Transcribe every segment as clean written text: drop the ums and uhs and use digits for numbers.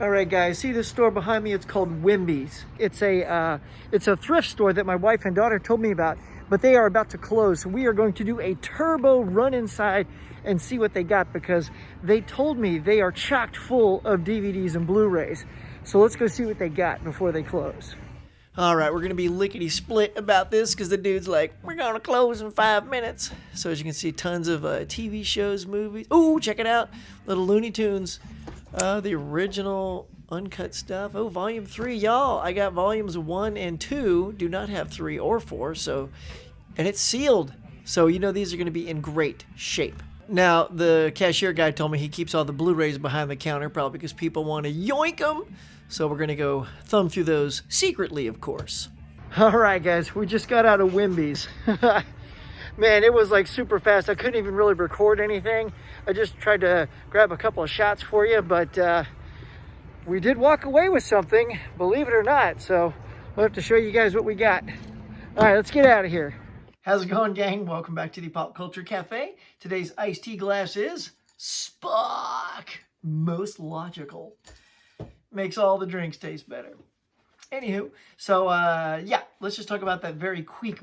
All right, guys, see this store behind me? It's called Wimby's. It's a thrift store that my wife and daughter told me about, but they are about to close. So we are going to do a turbo run inside and see what they got, because they told me they are chocked full of DVDs and Blu-rays. So let's go see what they got before they close. All right, we're going to be lickety-split about this because the dude's like, we're going to close in 5 minutes. So as you can see, tons of TV shows, movies. Ooh, check it out. Little Looney Tunes. The original uncut stuff. Oh, volume 3, y'all. I got volumes 1 and 2. Do not have 3 or 4. So, and it's sealed. So, you know, these are going to be in great shape. Now, the cashier guy told me he keeps all the Blu-rays behind the counter, probably because people want to yoink them. So we're going to go thumb through those secretly, of course. All right, guys. We just got out of Wimby's. Man, it was like super fast. I couldn't even really record anything. I just tried to grab a couple of shots for you, but we did walk away with something, believe it or not. So we'll have to show you guys what we got. All right, let's get out of here. How's it going, gang? Welcome back to the Pop Culture Cafe. Today's iced tea glass is Spock. Most logical. Makes all the drinks taste better. Anywho, so yeah, let's just talk about that very quick.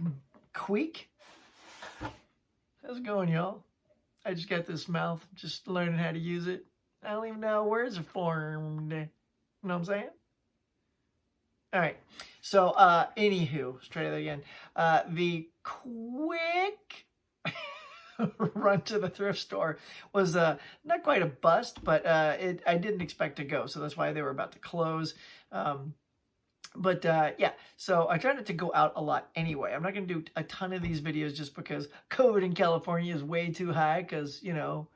How's it going, y'all? I just got this mouth, just learning how to use it. I don't even know how words are formed. You know what I'm saying? All right. So, anywho, let's try that again. The quick run to the thrift store was not quite a bust, but I didn't expect to go, so that's why they were about to close. But yeah, so I try not to go out a lot anyway. I'm not going to do a ton of these videos just because COVID in California is way too high, because, you know,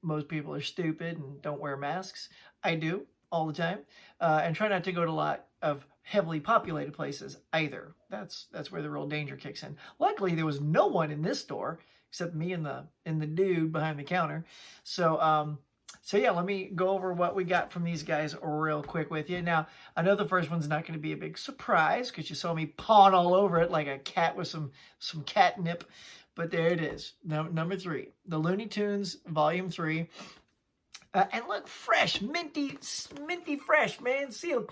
most people are stupid and don't wear masks. I do all the time. And try not to go to a lot of heavily populated places either. That's where the real danger kicks in. Luckily, there was no one in this store except me and the dude behind the counter. So yeah, let me go over what we got from these guys real quick with you. Now, I know the first one's not going to be a big surprise because you saw me pawing all over it like a cat with some catnip. But there it is, number 3, the Looney Tunes Volume 3. And look, fresh, minty fresh, man, sealed.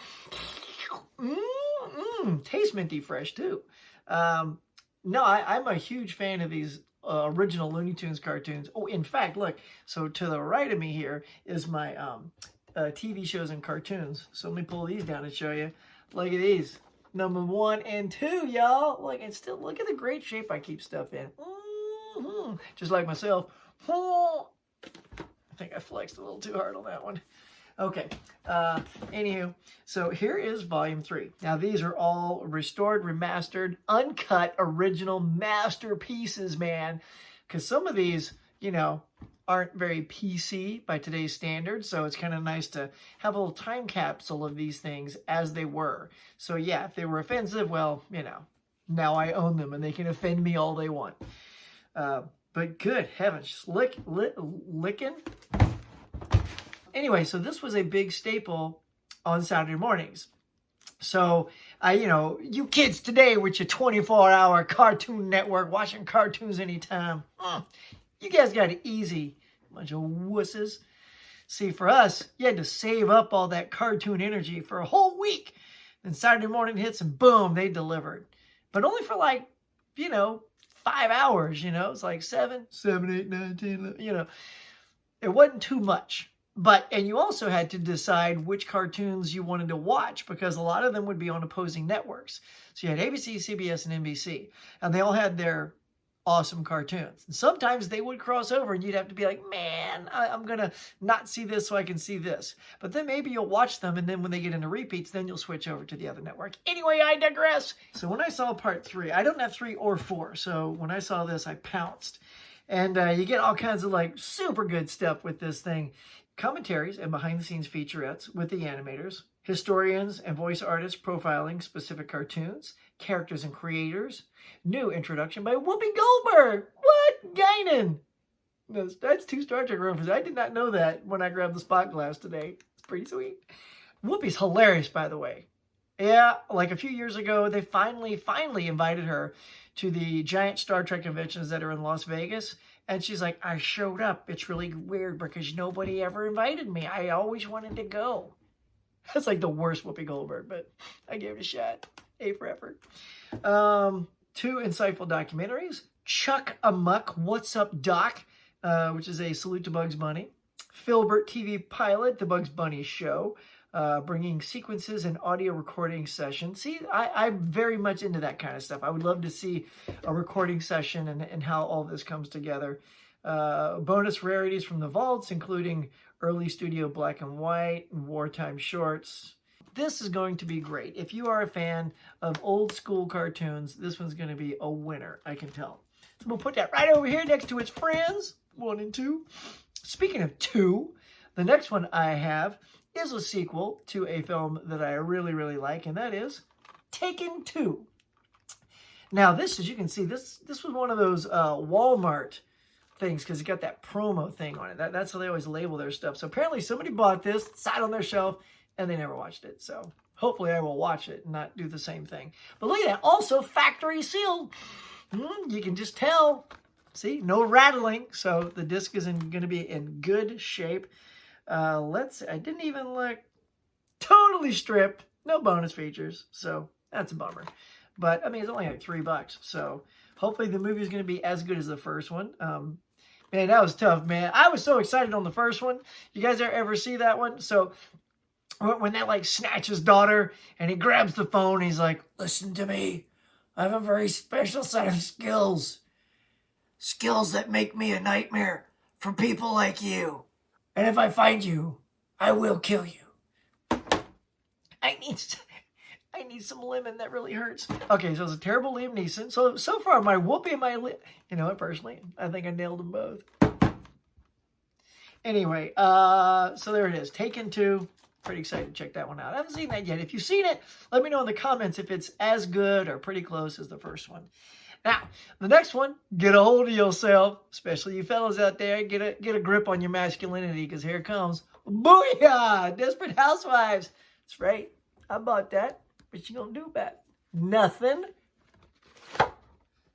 Tastes minty fresh too. No, I'm a huge fan of these original Looney Tunes cartoons. Oh, in fact, look, so to the right of me here is my TV shows and cartoons. So let me pull these down and show you. Look at these, number 1 and 2, y'all. Look, and still look at the great shape I keep stuff in. Just like myself. I think I flexed a little too hard on that one. Okay, anywho, so here is Volume 3. Now, these are all restored, remastered, uncut, original masterpieces, man. Because some of these, you know, aren't very PC by today's standards, so it's kind of nice to have a little time capsule of these things as they were. So, yeah, if they were offensive, well, you know, now I own them, and they can offend me all they want. But good heavens, licking. Anyway, so this was a big staple on Saturday mornings. So, you know, you kids today with your 24-hour Cartoon Network, watching cartoons anytime, you guys got it easy, bunch of wusses. See, for us, you had to save up all that cartoon energy for a whole week. Then Saturday morning hits and boom, they delivered. But only for like, you know, 5 hours, you know. It's like 7, 8, 9, 10, 11, you know. It wasn't too much. And you also had to decide which cartoons you wanted to watch, because a lot of them would be on opposing networks. So you had ABC, CBS, and NBC, and they all had their awesome cartoons. And sometimes they would cross over, and you'd have to be like, man, I'm going to not see this so I can see this. But then maybe you'll watch them, and then when they get into repeats, then you'll switch over to the other network. Anyway, I digress. So when I saw part 3, I don't have 3 or 4, so when I saw this, I pounced. And you get all kinds of like super good stuff with this thing. Commentaries and behind-the-scenes featurettes with the animators, historians and voice artists profiling specific cartoons, characters and creators, new introduction by Whoopi Goldberg. What? Guinan. That's 2 Star Trek references. I did not know that when I grabbed the spot glass today. It's pretty sweet. Whoopi's hilarious, by the way. Yeah, like a few years ago, they finally invited her to the giant Star Trek conventions that are in Las Vegas. And she's like, I showed up. It's really weird because nobody ever invited me. I always wanted to go. That's like the worst Whoopi Goldberg, but I gave it a shot. A for effort. 2 insightful documentaries. Chuck Amuck, What's Up, Doc, which is a salute to Bugs Bunny. Filbert TV pilot, The Bugs Bunny Show, bringing sequences and audio recording sessions. See, I'm very much into that kind of stuff. I would love to see a recording session and how all this comes together. Bonus rarities from the vaults, including early studio black and white and wartime shorts. This is going to be great. If you are a fan of old school cartoons, this one's going to be a winner, I can tell. So we'll put that right over here next to its friends, 1 and 2. Speaking of 2, the next one I have is a sequel to a film that I really, really like, and that is Taken 2. Now, this, as you can see, this was one of those Walmart things because it's got that promo thing on it. That's how they always label their stuff. So apparently somebody bought this, sat on their shelf, and they never watched it. So hopefully I will watch it and not do the same thing. But look at that. Also factory sealed. You can just tell. See, no rattling. So the disc is going to be in good shape. Let's see. I didn't even look. Totally stripped. No bonus features. So that's a bummer. But I mean, it's only like $3. So hopefully the movie is going to be as good as the first one. Man, that was tough, man. I was so excited on the first one. You guys ever see that one? So when that like snatches daughter and he grabs the phone, he's like, listen to me. I have a very special set of skills. Skills that make me a nightmare for people like you. And if I find you, I will kill you. I need some lemon. That really hurts. Okay, so it's a terrible Liam Neeson. So far, my Whoopi and my, you know, personally, I think I nailed them both. Anyway, so there it is. Taken 2. Pretty excited to check that one out. I haven't seen that yet. If you've seen it, let me know in the comments if it's as good or pretty close as the first one. Now, the next one, get a hold of yourself, especially you fellas out there. Get a grip on your masculinity because here it comes. Booyah! Desperate Housewives. That's right. I bought that. What you gonna do about it? Nothing.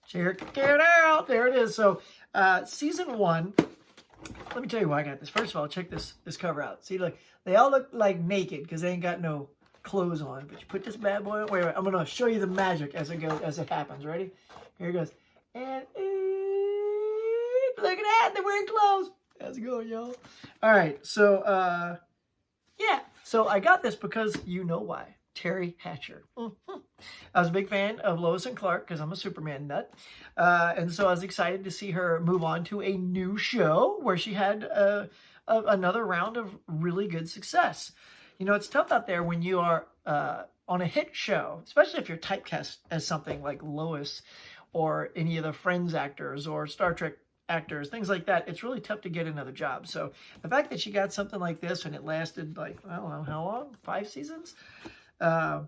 Check it out. There it is. So, season 1. Let me tell you why I got this. First of all, check this cover out. See, look, they all look like naked because they ain't got no clothes on. But you put this bad boy on. Wait, I'm gonna show you the magic as it happens. Ready? Here it goes. And look at that, they're wearing clothes. How's it going, y'all? All right, so yeah. So I got this because you know why. Terry Hatcher. I was a big fan of Lois and Clark because I'm a Superman nut. And so I was excited to see her move on to a new show where she had another round of really good success. You know, it's tough out there when you are on a hit show, especially if you're typecast as something like Lois or any of the Friends actors or Star Trek actors, things like that. It's really tough to get another job. So the fact that she got something like this and it lasted like, I don't know how long, 5 seasons? But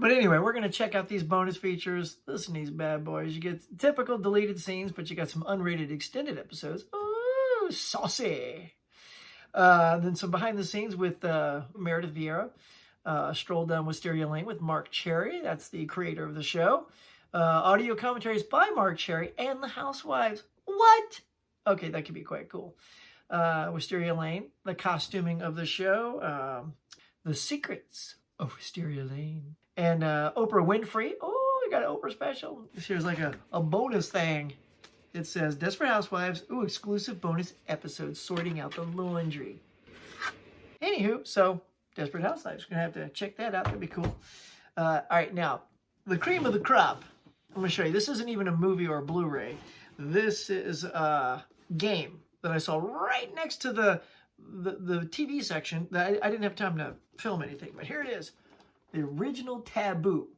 anyway, we're going to check out these bonus features. Listen to these bad boys. You get typical deleted scenes, but you got some unrated extended episodes. Ooh, saucy. Then some behind the scenes with Meredith Vieira. Stroll down Wisteria Lane with Mark Cherry. That's the creator of the show. Audio commentaries by Mark Cherry and the Housewives. What? Okay, that could be quite cool. Wisteria Lane, the costuming of the show. The secrets of Wisteria Lane. And Oprah Winfrey. Oh, I got an Oprah special. Here's like a bonus thing. It says, Desperate Housewives. Ooh, exclusive bonus episodes sorting out the laundry. Anywho, so Desperate Housewives. Going to have to check that out. That'd be cool. All right, now, the cream of the crop. I'm going to show you. This isn't even a movie or a Blu-ray. This is a game that I saw right next to the TV section. That I didn't have time to film anything, but here it is. The original Taboo.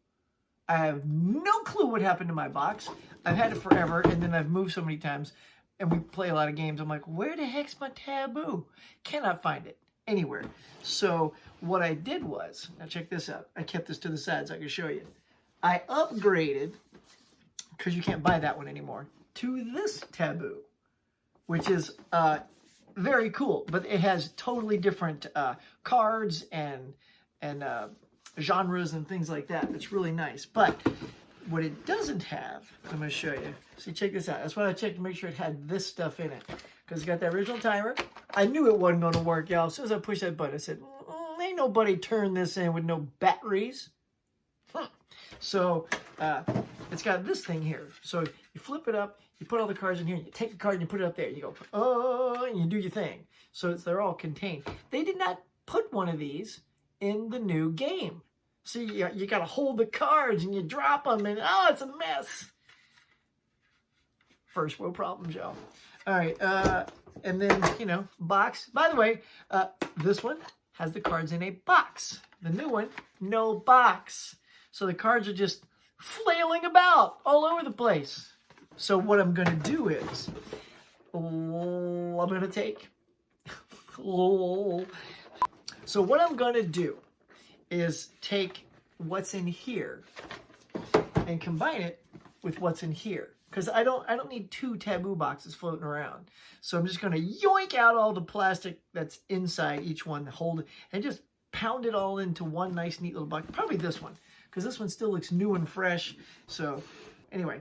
I have no clue what happened to my box. I've had it forever, and then I've moved so many times, and we play a lot of games. I'm like, where the heck's my Taboo? Cannot find it anywhere. So what I did was, now check this out. I kept this to the side so I can show you. I upgraded, because you can't buy that one anymore, to this Taboo, which is very cool. But it has totally different cards and genres and things like that. It's really nice. But what it doesn't have, I'm going to show you. See, check this out. That's why I checked to make sure it had this stuff in it. Because it's got that original timer. I knew it wasn't going to work, y'all. As soon as I pushed that button, I said, Ain't nobody turned this in with no batteries. So it's got this thing here. So you flip it up, you put all the cards in here, and you take the card and you put it up there. You go, oh, and you do your thing. So they're all contained. They did not put one of these in the new game. So you got to hold the cards and you drop them, and oh, it's a mess. First world problems, y'all. All right, and then, box. By the way, this one has the cards in a box. The new one, no box. So the cards are just flailing about all over the place. So what I'm going to do is, So what I'm going to do is take what's in here and combine it with what's in here. Because I don't need two taboo boxes floating around. So I'm just going to yoink out all the plastic that's inside each one, hold it, and just pound it all into one nice, neat little box. Probably this one, because this one still looks new and fresh. So anyway,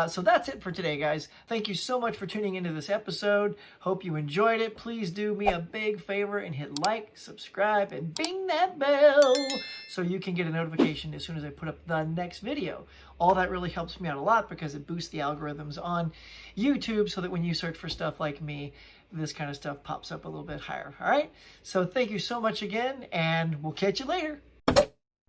so that's it for today, guys. Thank you so much for tuning into this episode. Hope you enjoyed it. Please do me a big favor and hit like, subscribe, and bing that bell so you can get a notification as soon as I put up the next video. All that really helps me out a lot because it boosts the algorithms on YouTube so that when you search for stuff like me, this kind of stuff pops up a little bit higher. All right? So thank you so much again, and we'll catch you later.